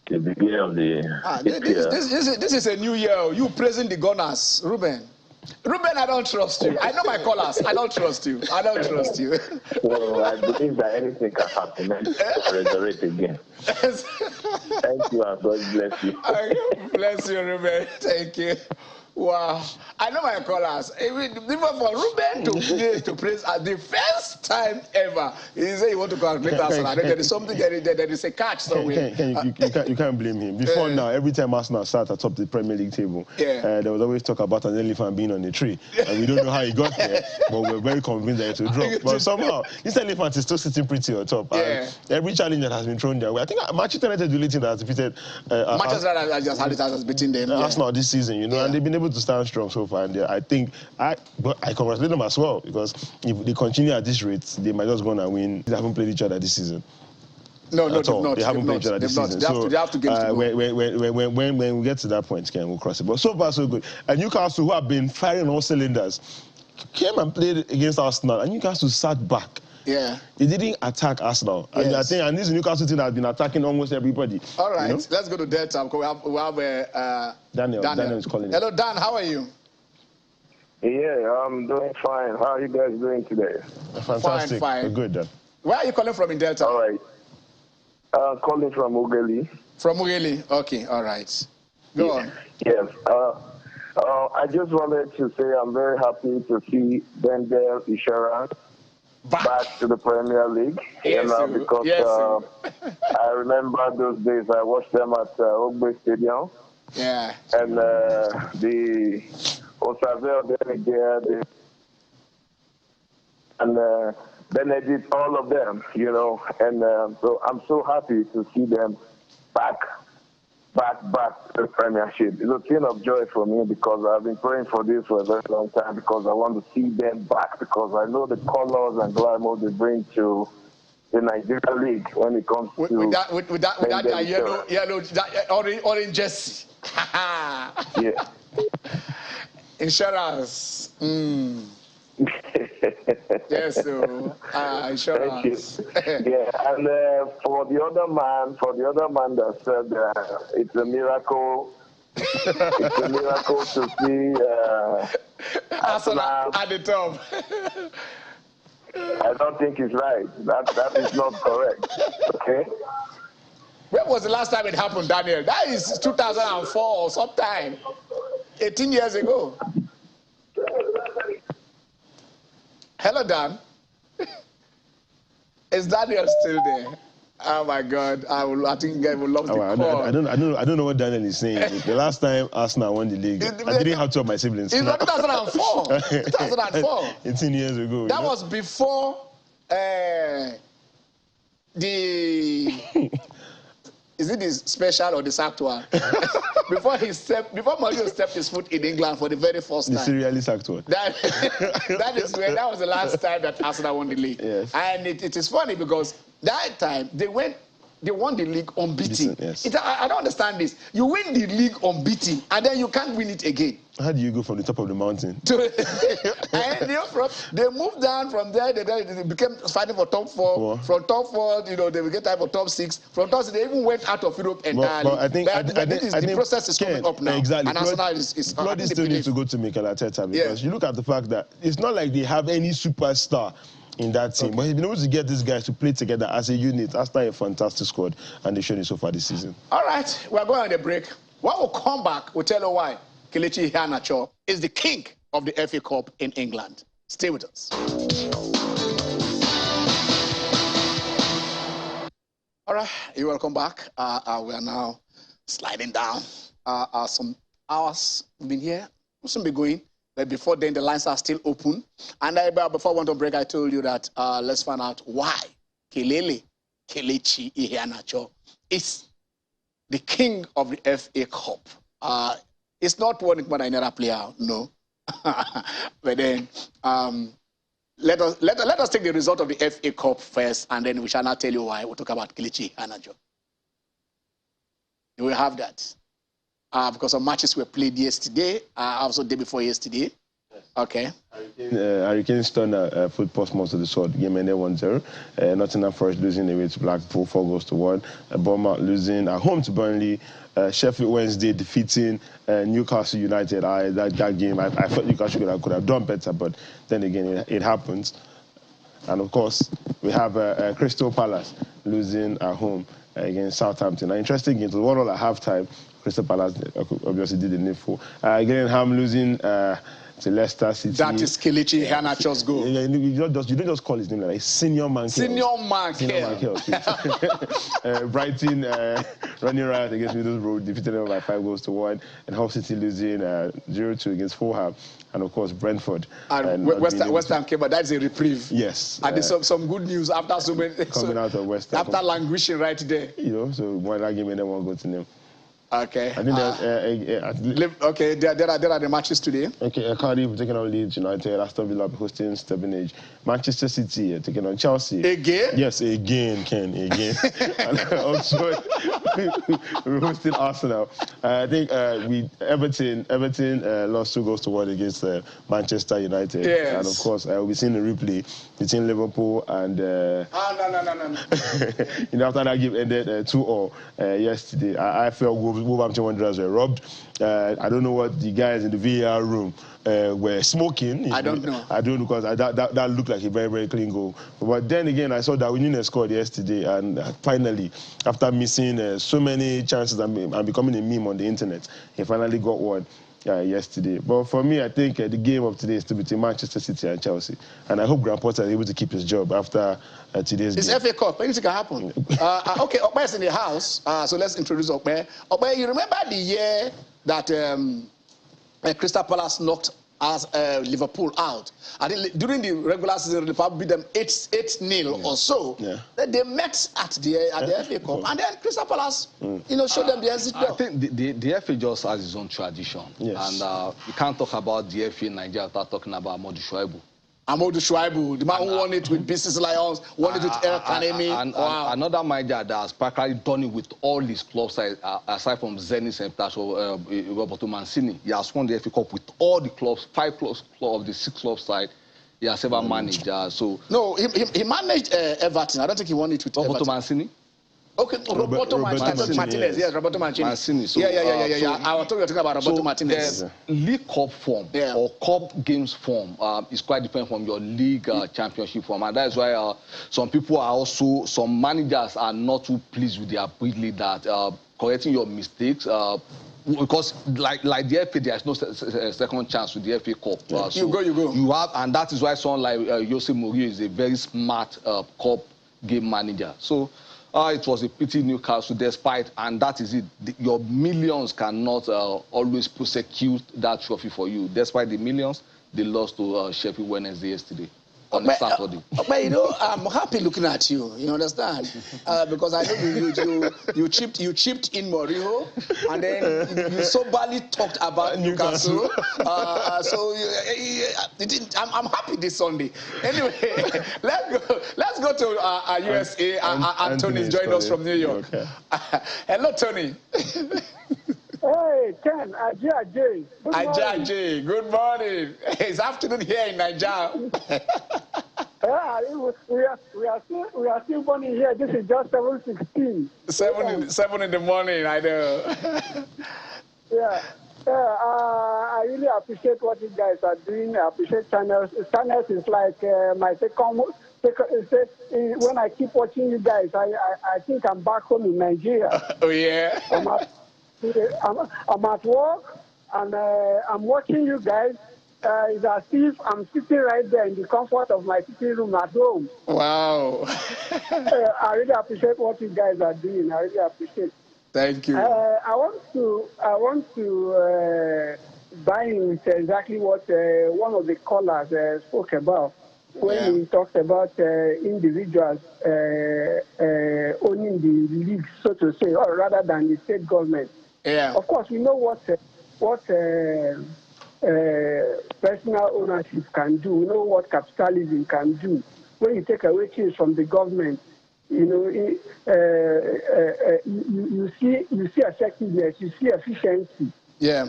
the beginning of the this is a new year. You praising the Gunners, Ruben. Ruben, I don't trust you. I know my callers. I don't trust you. I don't trust you. Well, I believe that anything can happen and resurrect again. Thank you and God bless you. Bless you, Ruben. Thank you. Wow. I know my callers. Even for Ruben to praise at the first time ever, he said you want to calculate Arsenal. There is something, there is a catch somewhere. You can't blame him. Before now, every time Arsenal sat atop the Premier League table, there was always talk about an elephant being on a tree. And we don't know how he got there, but we're very convinced that it will drop. But somehow, this elephant is still sitting pretty on top. And every challenge that has been thrown their way, I think Manchester United the team that has defeated Manchester United just had it as beating them. Arsenal this season, and they've been able to stand strong so far, and I think I congratulate them as well, because if they continue at this rate, they might just go on and win. They haven't played each other this season. No, they've not. They haven't played each other this season. They have to games to go. When we get to that point, Ken, we'll cross it. But so far, so good. And Newcastle, who have been firing all cylinders, came and played against Arsenal, and Newcastle sat back. Yeah. They didn't attack Arsenal. Yes. And this Newcastle team has been attacking almost everybody. All right, let's go to Delta. We have Daniel is calling. Hello, Dan. How are you? Yeah, I'm doing fine. How are you guys doing today? Fantastic. Fine. We're good, Dan. Where are you calling from in Delta? All right. Calling from Ughelli. From Ughelli. Okay, all right. Go on. Yes. I just wanted to say I'm very happy to see Bendel Iheanacho back to the Premier League. Yes, because I remember those days I watched them at Ogbe Stadium. Yeah. And the Osavel there, and Benedict, all of them, and so I'm so happy to see them back to the Premiership. It's a thing of joy for me, because I've been praying for this for a very long time, because I want to see them back, because I know the colors and glamour they bring to the Nigeria League when it comes to with that yellow, that orange jersey. Yeah. Insurance. Yes, insurance. Yeah, and for the other man that said it's a miracle. It's a miracle to see Arsenal at the top. I don't think it's right. That is not correct. Okay. When was the last time it happened, Daniel? That is 2004 or sometime. 18 years ago. Hello, Dan. Is Daniel still there? Oh my God! I think I would love to call. I don't know what Daniel is saying. The last time Arsenal won the league, I didn't have two of my siblings. It's 2004. 2004. 18 years ago. That was before the. Is it the special or the sacked one? before Mourinho stepped his foot in England for the very first time. The serially sacked one. That was the last time that Arsenal won the league. Yes. And it is funny because that time they went they won the league unbeaten. Yes. I don't understand this. You win the league unbeaten, and then you can't win it again. How do you go from the top of the mountain? And they moved down from there. They became fighting for top 4. From top 4, they will get time for top 6. From top 6, they even went out of Europe entirely. But I think the process is coming up now. Exactly. And Arsenal is Bloody still needs to go to Mikel Arteta, because you look at the fact that it's not like they have any superstar in that team. But he's been able to get these guys to play together as a unit. That's not a fantastic squad, and they've shown it so far this season. All right, we're going on a break. When we come back, we'll tell you why Kelechi Iheanacho is the king of the FA Cup in England. Stay with us. All right, you're welcome back. We are now sliding down. Some hours we've been here. We'll soon be going. But before then, the lines are still open. And before I went on break, I told you that let's find out why Kelechi Iheanacho is the king of the FA Cup. It's not one Iheanacho player, no. But then let us take the result of the FA Cup first, and then we shall not tell you why. We'll talk about Kelechi Iheanacho. You will have that. Because some matches were played yesterday, also the day before yesterday. Yes. Okay. Hurricane stunned football most of the sword. Game ended 1-0. Nottingham Forest losing away to Blackpool 4-1. Bournemouth losing at home to Burnley. Sheffield Wednesday defeating Newcastle United. That game, I thought Newcastle could have done better, but then again, it happens. And of course, we have Crystal Palace losing at home against Southampton. An interesting game. It was 1-1 at halftime. Crystal Palace obviously did the needful. Gillingham losing to Leicester City. That is Kelechi Iheanacho's goal. You don't just call his name like that. Senior man. Brighton running riot against Middlesbrough, defeated them by 5-1, and Hull City losing 0-2 against Fulham. And of course, Brentford. And West Ham came, but that's a reprieve. Yes. And there's some good news after so many. Coming out of West Ham. After languishing right there. So one that game and then one go to name. Okay. I think okay, there are the matches today. Okay, Cardiff taking on Leeds United, Aston Villa hosting Stevenage, Manchester City taking on Chelsea. Again? Yes, again, Ken, again. And also, we're hosting Arsenal. I think Everton lost 2-1 against Manchester United. Yes. And of course, we'll be seeing the replay between Liverpool and... no. After that game ended 2-0 yesterday, I felt Wolverhampton Wanderers were robbed. I don't know what the guys in the VAR room were smoking. I don't know. I don't know, because that looked like a very, very clean goal. But then again, I saw that Winning scored yesterday, and finally, after missing so many chances and becoming a meme on the internet, he finally got one. Yesterday. But for me, I think the game of today is to between Manchester City and Chelsea. And I hope Graham Potter is able to keep his job after today's game. It's FA Cup. Anything can happen. Okay, Okpe is in the house. So let's introduce Okpe. Okpe, you remember the year that Crystal Palace knocked Liverpool out? I think during the regular season, Liverpool beat them 8-0 or so. Yeah. Then they met at the FA Cup, and then Crystal Palace, showed them the exit door. I think the FA just has its own tradition. Yes. And you can't talk about the FA in Nigeria without talking about Amadou Shuaibu. Amadou Shuaibu, the man who won it with Business Lions, won it with El Kanemi. And another manager that has practically done it with all his clubs, aside from Zenit and so Roberto Mancini. He has won the FA Cup with all the clubs, 5 clubs of the 6 club side. He has ever managed. No, he managed Everton. I don't think he won it with Roberto Mancini. Okay, Roberto Martinez. Yes, Roberto Martinez. So, yeah. I was talking about Roberto Martinez. The League Cup form or Cup Games form is quite different from your League Championship form. And that's why some managers are not too pleased with their Abridged that correcting your mistakes. Because like the FA, there is no second chance with the FA Cup. You go. You have, and that is why someone like Jose Mourinho is a very smart Cup game manager. So it was a pity Newcastle, despite, and that is it. Your millions cannot always prosecute that trophy for you. Despite the millions, they lost to Sheffield Wednesday yesterday. on a Saturday. But you know, I'm happy looking at you. You understand? Because I know you chipped in Mourinho, and then you soberly talked about Newcastle. I'm happy this Sunday. Anyway, let's go to USA. Anthony is joining us from New York. Okay. Hello, Tony. Hey, Ken, Ajay. Ajay, good morning. It's afternoon here in Nigeria. Yeah, we are still born here. This is just 7:16. 7 in the morning, I know. Yeah. I really appreciate what you guys are doing. I appreciate channels. Channels is like my second. When I keep watching you guys, I think I'm back home in Nigeria. Oh yeah. I'm at work and I'm watching you guys. It's as if I'm sitting right there in the comfort of my sitting room at home. Wow. I really appreciate what you guys are doing. I really appreciate it. Thank you. I want to buy with exactly what one of the callers spoke about when he talked about individuals owning the league, so to say, or rather than the state government. Yeah. Of course, we know what personal ownership can do. We know what capitalism can do. When you take away things from the government, you know, you see effectiveness, you see efficiency. Yeah.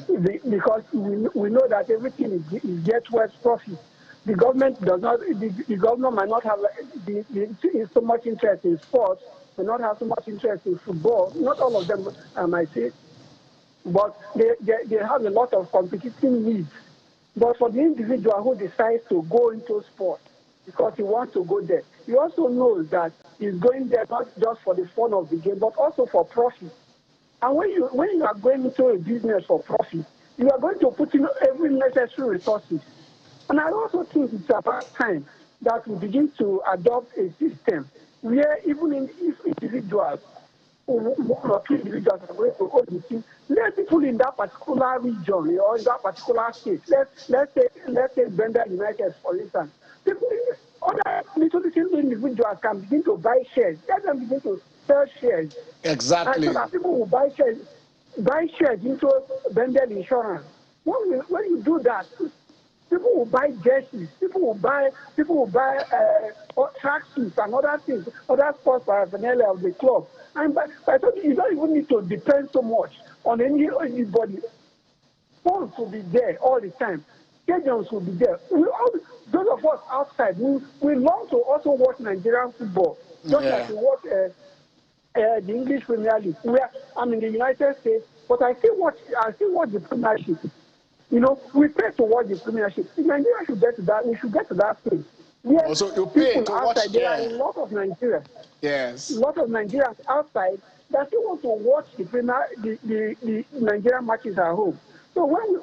Because we know that everything is get towards profit. The government does not. The government might not have so much interest in sports, may not have so much interest in football. Not all of them, I might say, but they have a lot of competing needs. But for the individual who decides to go into sport because he wants to go there, he also knows that he's going there not just for the fun of the game, but also for profit. And when you are going into a business for profit, you are going to put in every necessary resources. And I also think it's about time that we begin to adopt a system where even if individuals, one or two individuals are going to own the team, let people in that particular region or in that particular state, let's say Bender United, for instance, people, other little individuals can begin to buy shares. Let them begin to sell shares. Exactly. And so that people will buy shares into Bender Insurance. When you do that, people will buy jerseys. People will buy tracksuits and other things, other sports paraphernalia of the club. And by you don't even need to depend so much on anybody. Funds will be there all the time. Stadiums will be there. Those of us outside, we long to also watch Nigerian football, just like we watch the English Premier League. I'm in the United States, but I still watch the Premiership. You know, we pay to watch the Premiership. Nigeria should get to that. We should get to that stage. Yes, also, you pay to watch. There are a lot of Nigerians. Yes. A lot of Nigerians outside that still want to watch the Nigerian matches at home. So when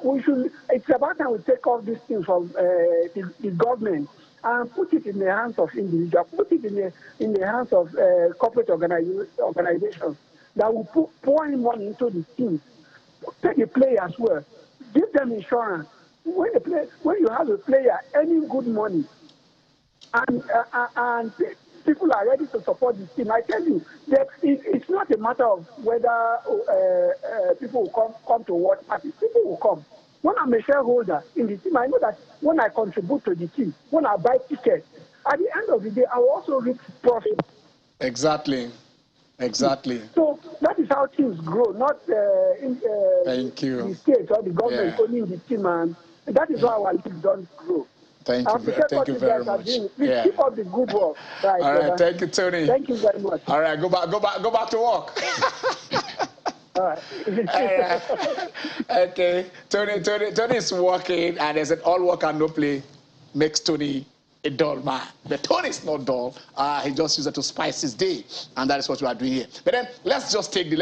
it's about time we take off these things from the government and put it in the hands of individuals, put it in the hands of corporate organizations that will pour in money into the teams, take the players well, give them insurance. When you have a player earning good money, and people are ready to support the team, I tell you that it's not a matter of whether people will come to watch parties. People will come. When I'm a shareholder in the team, I know that when I contribute to the team, when I buy tickets, at the end of the day, I will also reap profit. Exactly. So that is how teams grow, not Thank you. The state or the government owning the team, and that is why our league don't grow. Thank you very much. Please keep up the good work. Right, all right, thank you, Tony. Thank you very much. All right, go back to work. All right. Okay, Tony is working, and there's an all work and no play makes Tony a dull man. But Tony is not dull. He just uses it to spice his day, and that is what we are doing here. But then let's just take this.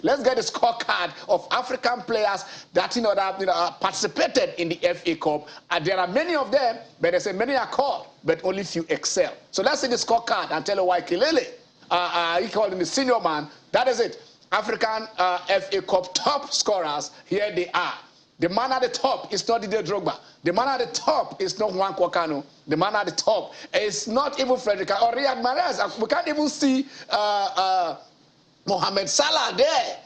Let's get the scorecard of African players that participated in the FA Cup. And there are many of them, but they say many are called, but only few excel. So let's see the scorecard and tell you why Kilele, he called him the senior man. That is it. African FA Cup top scorers. Here they are. The man at the top is not Didier Drogba. The man at the top is not Juan Kwakano. The man at the top is not even Frederica or Riyad Mahrez. We can't even see Mohamed Salah there.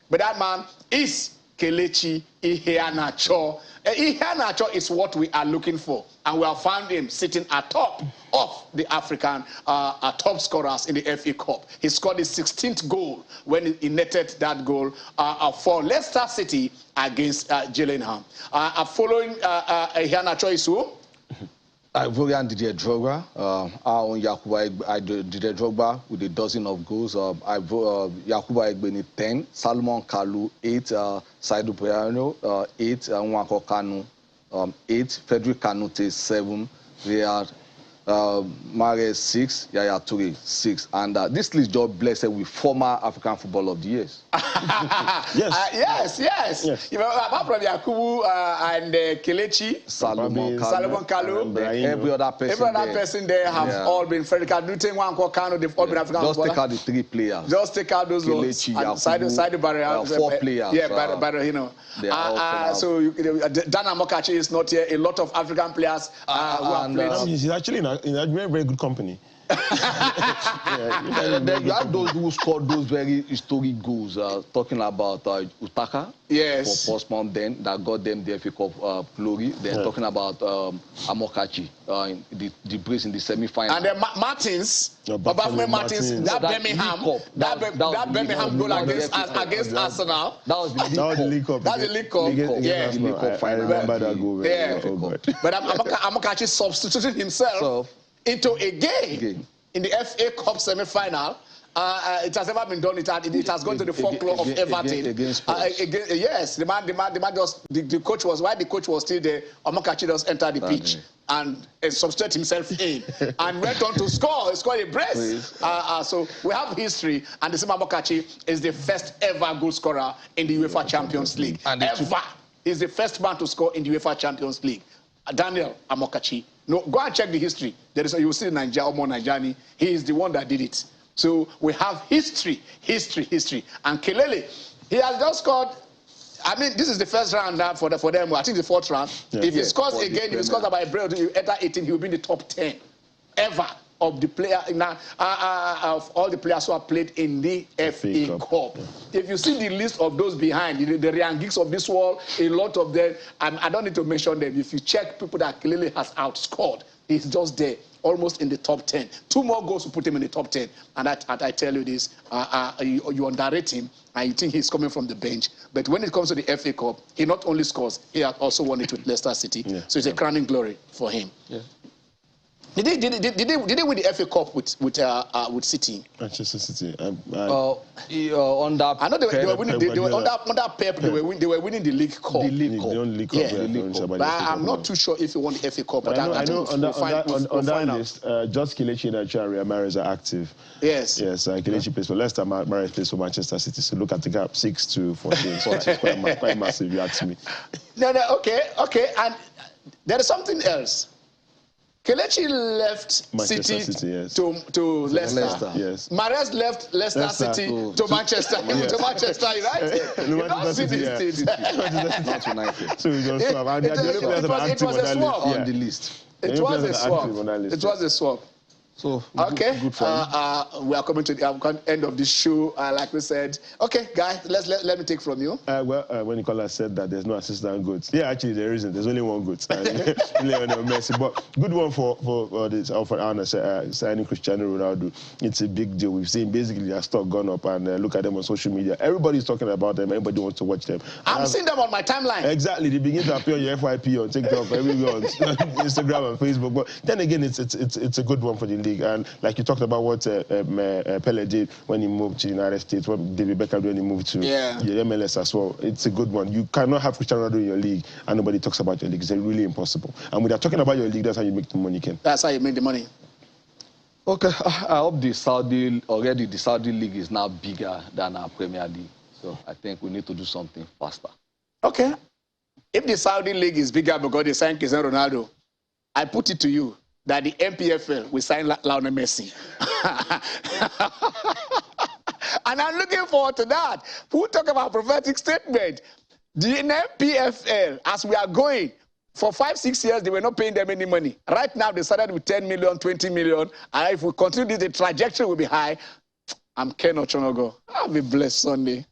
But that man is Kelechi Iheanacho. Iheanacho is what we are looking for. And we have found him sitting atop of the African top scorers in the FA Cup. He scored his 16th goal when he netted that goal for Leicester City against Gillingham. Following Iheanacho is who? Ivorian Didier Drogba. Our own Yakuba Didier Drogba with a dozen of goals. Yakuba Egbeni 10, Salomon Kalou 8, Saidou Pereiro 8, Nwankwo Kanu 8, Frederick Kanute 7, Riyad Mahrez 6, Yaya Toure 6, and this list just blessed with former African Footballer of the Years. yes. You know, apart from Yakubu and Kelechi, Salomon Kalou, every other person there have all been Frederick Kanute, Nwankwo Kanu, they've all been African Just footballer. Take out the 3 players. Just take out those ones. Side Barrier, 4 players. Yeah, Barrier, you know. So Dan Amokachi is not here. A lot of African players who have played. He's actually in a very, very good company. You have those who scored those very historic goals, talking about Utaka for Portsmouth then, that got them the FA Cup glory. Then talking about Amokachi, the brace in the semi-final. And then Martins, Obafemi Martins, that Birmingham goal against Arsenal. That was the League Cup. That's the League Cup. Yeah, the League Cup final. I remember that goal. But Amokachi substituted himself into a game in the FA Cup semi-final. It has never been done. It has gone to the folklore of Everton. Yes, the man just the coach was while the coach was still there. Amokachi just entered the pitch and substituted himself in and went on to score. He scored a brace. So we have history, and the same Amokachi is the first ever goal scorer in the UEFA Champions League. He's the first man to score in the UEFA Champions League. Daniel Amokachi. No, go and check the history. There is, you will see Nigeria, Omo Nigeriani. He is the one that did it. So we have history. And Kelele, he has just scored. I mean, this is the first round now for them. I think the 4th round. If he scores again, if he scores about a break, you enter 18, he will be in the top 10 ever of the player of all the players who have played in the FA Cup. If you see the list of those behind, the Ryan Giggs of this world, a lot of them, I don't need to mention them. If you check people that clearly has outscored, he's just there, almost in the top 10. 2 more goals to put him in the top 10. And I tell you this, you underrate him, and you think he's coming from the bench. But when it comes to the FA Cup, he not only scores, he has also won it with Leicester City. So it's a crowning glory for him. Did they win the FA Cup with City? Manchester City. I know they were winning. They were under Pep. They were winning the League Cup. The League Cup. But I'm not too sure if he won the FA Cup. But I know on that list, just Kelechi and Riyad Mahrez are active. Yes. Kelechi plays for Leicester. Mahrez plays for Manchester City. So look at the gap, 6 to 14. So it's quite massive. You ask me. No. Okay. And there is something else. Kelechi left Manchester City to Leicester. Yes. Mahrez left Leicester City to Manchester. To Manchester United. You don't see these things. Not United. So we just swap. It was a swap on the list. It was a swap. So okay, good for you. We are coming to the end of the show. Like we said, okay, guys, let me take from you. When Nicola said that there's no assistant goats, actually there isn't. There's only one goat, Lionel Messi. But good one for this Alfred Arna signing Cristiano Ronaldo. It's a big deal. We've seen basically their stock gone up, and look at them on social media. Everybody's talking about them. Everybody wants to watch them. I'm seeing them on my timeline. Exactly, they begin to appear on your FYP on TikTok, everywhere on Instagram and Facebook. But then again, it's a good one for the league. And like you talked about what Pele did when he moved to the United States, what David Beckham did when he moved to the MLS as well. It's a good one. You cannot have Cristiano Ronaldo in your league and nobody talks about your league. It's really impossible. And when they're talking about your league, that's how you make the money, Ken. That's how you make the money. Okay, I hope the Saudi league is now bigger than our Premier League. So I think we need to do something faster. Okay. If the Saudi league is bigger because they signed Cristiano Ronaldo, I put it to you that the NPFL will sign Lionel Messi. And I'm looking forward to that. Who talk about prophetic statement? The NPFL, as we are going, for 5-6 years, they were not paying them any money. Right now, they started with 10 million, 20 million. And if we continue this, the trajectory will be high. I'm Ken Ochonogo. Have a blessed Sunday.